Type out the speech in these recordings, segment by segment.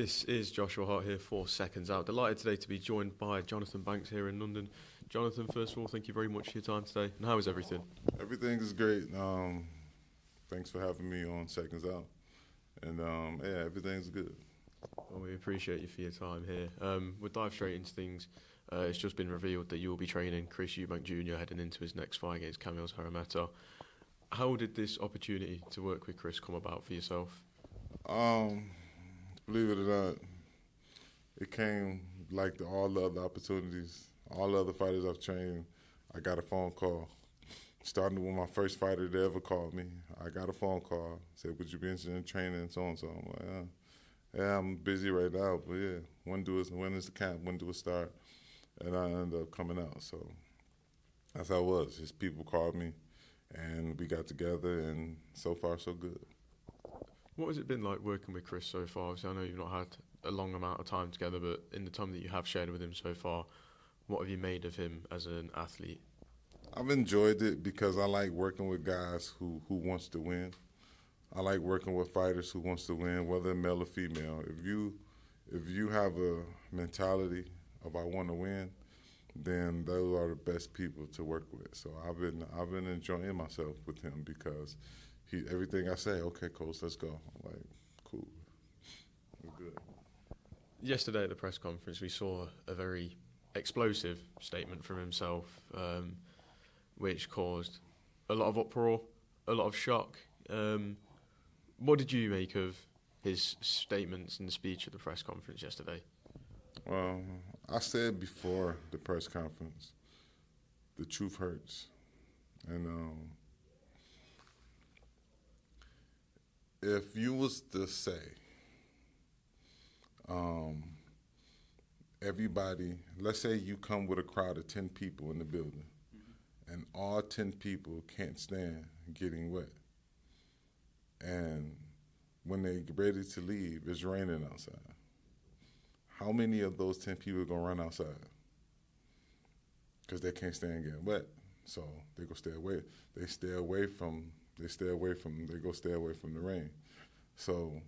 This is Joshua Hart here for Seconds Out. Delighted today to be joined by Jonathon Banks here in London. Jonathon, first of all, thank you very much for your time today. And how is everything? Everything is great. Thanks for having me on Seconds Out. And everything's good. Well, we appreciate you for your time here. We'll dive straight into things. It's just been revealed that you'll be training Chris Eubank Jr. heading into his next fight against Kamil Szrameta. How did this opportunity to work with Chris come about for yourself? Believe it or not, it came like all the other opportunities. All the other fighters I've trained, I got a phone call. Starting with my first fighter that ever called me, I got a phone call, said, would you be interested in training and so on and so on. I'm like, yeah, I'm busy right now, but yeah, when is the camp, when do it start? And I ended up coming out, so that's how it was. His people called me, and we got together, and so far so good. What has it been like working with Chris so far? Obviously, I know you've not had a long amount of time together, but in the time that you have shared with him so far, what have you made of him as an athlete? I've enjoyed it because I like working with guys who wants to win. I like working with fighters who wants to win, whether male or female. If you have a mentality of I want to win, then those are the best people to work with. So I've been enjoying myself with him because everything I say, okay, coach, let's go. I'm like, cool, we're good. Yesterday at the press conference, we saw a very explosive statement from himself, which caused a lot of uproar, a lot of shock. What did you make of his statements and the speech at the press conference yesterday? Well, I said before the press conference, the truth hurts. And if you was to say, everybody, let's say you come with a crowd of 10 people in the building, and all 10 people can't stand getting wet. And when they get ready to leave, it's raining outside. How many of those 10 people are going to run outside? Because they can't stand getting wet. So they go stay away. They go stay away from the rain. So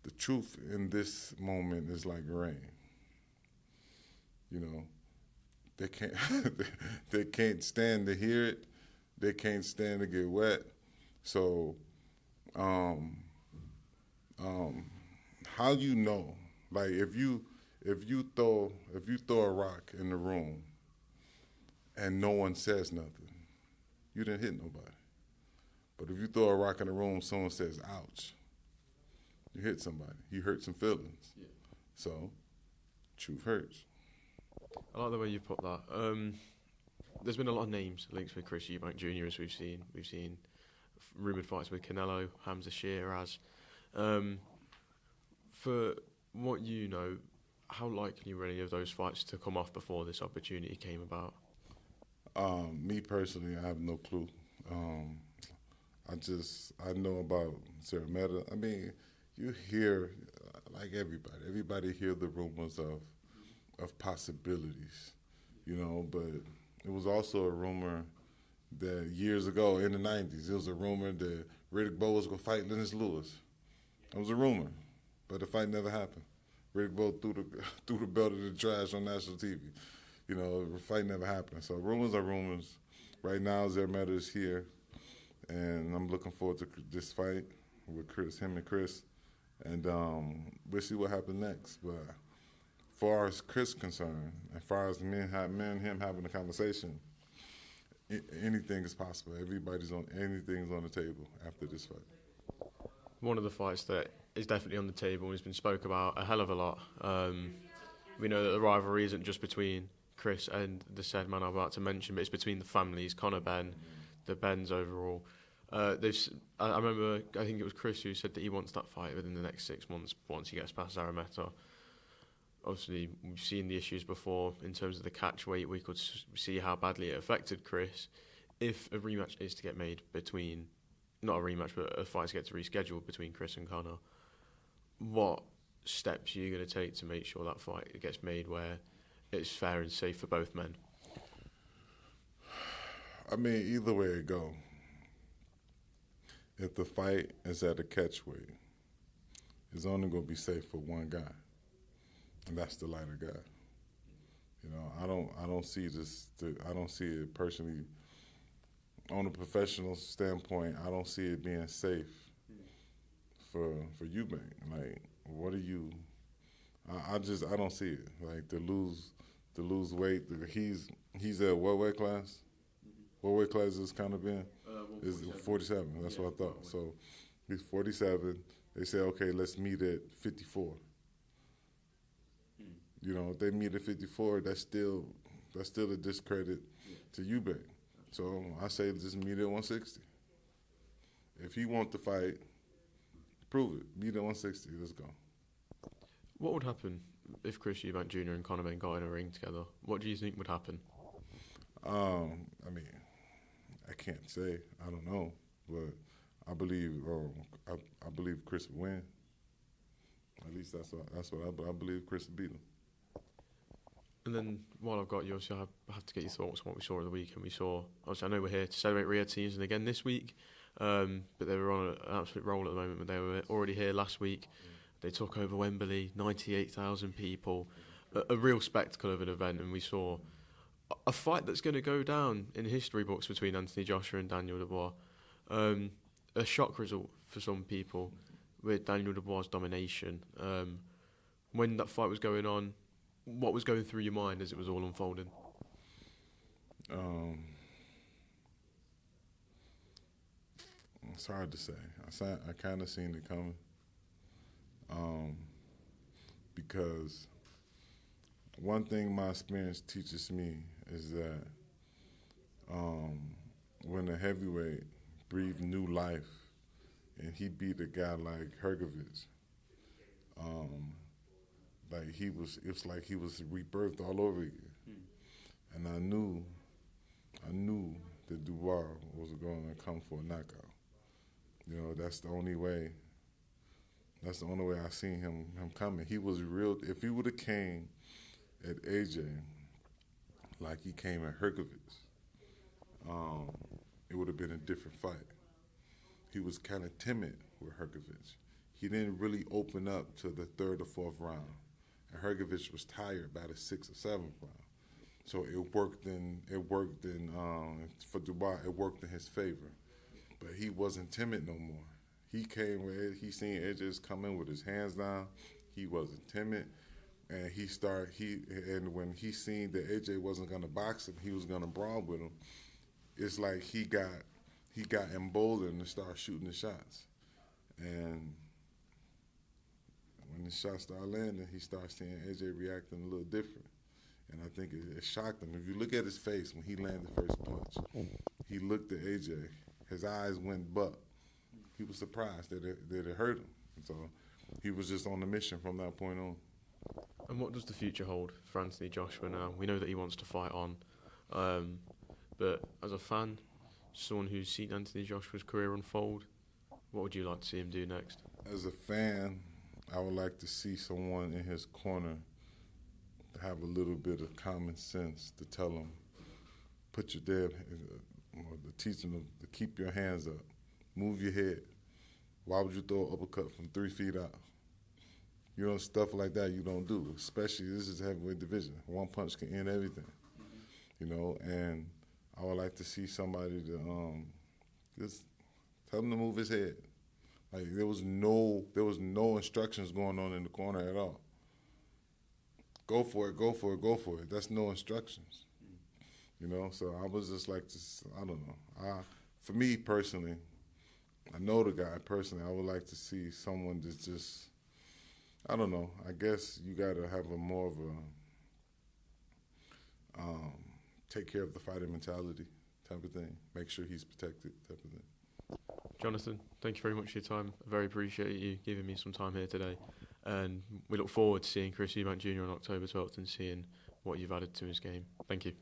the truth in this moment is like rain. You know, they can't they can't stand to hear it. They can't stand to get wet. So how you know? Like if you throw a rock in the room and no one says nothing, you didn't hit nobody. But if you throw a rock in the room, someone says, ouch, you hit somebody. You hurt some feelings. Yeah. So, truth hurts. I like the way you put that. There's been a lot of names linked with Chris Eubank Jr. as we've seen. We've seen rumoured fights with Canelo, Hamza Shiraz. For what you know, how likely were any of those fights to come off before this opportunity came about? Me personally, I have no clue. I know about Szrameta. I mean, you hear, like everybody hear the rumors of possibilities, you know, but it was also a rumor that years ago in the 90s, it was a rumor that Riyadh was going to fight Lennox Lewis. It was a rumor, but the fight never happened. Riyadh threw the belt in the trash on national TV. You know, the fight never happened. So rumors are rumors. Right now, Szrameta is here, and I'm looking forward to this fight with him and Chris, and we'll see what happens next. But as far as Chris is concerned, as far as me and him having a conversation, anything is possible. Anything's on the table after this fight. One of the fights that is definitely on the table and has been spoke about a hell of a lot. We know that the rivalry isn't just between Chris and the said man I'm about to mention, but it's between the families, Conor Benn, the Benns overall. I remember, I think it was Chris who said that he wants that fight within the next 6 months once he gets past Szrameta. Obviously, we've seen the issues before in terms of the catch weight. We could see how badly it affected Chris. If a rematch is to get made between, not a rematch, but a fight gets rescheduled between Chris and Conor, what steps are you going to take to make sure that fight gets made where it's fair and safe for both men? I mean, either way it go, if the fight is at a catch weight, it's only going to be safe for one guy. and that's the lighter guy. You know, I don't see this. I don't see it personally. On a professional standpoint, I don't see it being safe for Eubank. Like, what are you? I don't see it. Like, to lose weight. He's at what weight class? What weight class is Conor Benn? Is 47. That's what I thought. So he's 47. They say, okay, let's meet at 54. You know, if they meet at 54, that's still a discredit to Eubank. So I say just meet at 160. If he wants to fight, prove it. Meet at 160. Let's go. What would happen if Chris Eubank Jr. and Conor Benn got in a ring together? What do you think would happen? I mean, I can't say. I don't know, but I believe Chris would win. At least that's what I believe. Chris would beat him. And then while I've got you, obviously I have to get your thoughts on what we saw at the weekend. Obviously I know we're here to celebrate Riyadh season again this week, but they were on an absolute roll at the moment. But they were already here last week. They took over Wembley, 98,000 people, a real spectacle of an event, and we saw a fight that's going to go down in history books between Anthony Joshua and Daniel Dubois. A shock result for some people with Daniel Dubois' domination. When that fight was going on, what was going through your mind as it was all unfolding? It's hard to say. I kind of seen it coming. Because one thing my experience teaches me is that when a heavyweight breathed new life and he beat a guy like Hrgovic, it's like he was rebirthed all over again. And I knew that Dubois was going to come for a knockout. You know, that's the only way I seen him coming. He was real. If he would have came at AJ like he came at Hrgovic, it would have been a different fight. He was kind of timid with Hrgovic. He didn't really open up to the third or fourth round. And Hrgovic was tired by the sixth or seventh round. So it worked for Dubois, it worked in his favor. But he wasn't timid no more. He came with he seen AJ come in with his hands down. He wasn't timid. And when he seen that AJ wasn't gonna box him, he was gonna brawl with him, it's like he got emboldened and started shooting the shots. And when the shots started landing, he started seeing AJ reacting a little different. And I think it shocked him. If you look at his face when he landed the first punch, he looked at AJ, his eyes went buck. He was surprised that it hurt him. So he was just on the mission from that point on. And what does the future hold for Anthony Joshua now? We know that he wants to fight on. But as a fan, someone who's seen Anthony Joshua's career unfold, what would you like to see him do next? As a fan, I would like to see someone in his corner have a little bit of common sense to tell him, put your teach him to keep your hands up, move your head. Why would you throw an uppercut from 3 feet out? You know, stuff like that you don't do, especially this is heavyweight division. One punch can end everything, you know, and I would like to see somebody to just tell him to move his head. Like there was no instructions going on in the corner at all. Go for it, go for it, go for it. That's no instructions, you know. So I was just like, I don't know. For me personally, I know the guy personally. I would like to see someone that's just, I don't know. I guess you got to have a more of a take care of the fighting mentality type of thing. Make sure he's protected type of thing. Jonathan, thank you very much for your time. I very appreciate you giving me some time here today. And we look forward to seeing Chris Eubank Jr. on October 12th and seeing what you've added to his game. Thank you.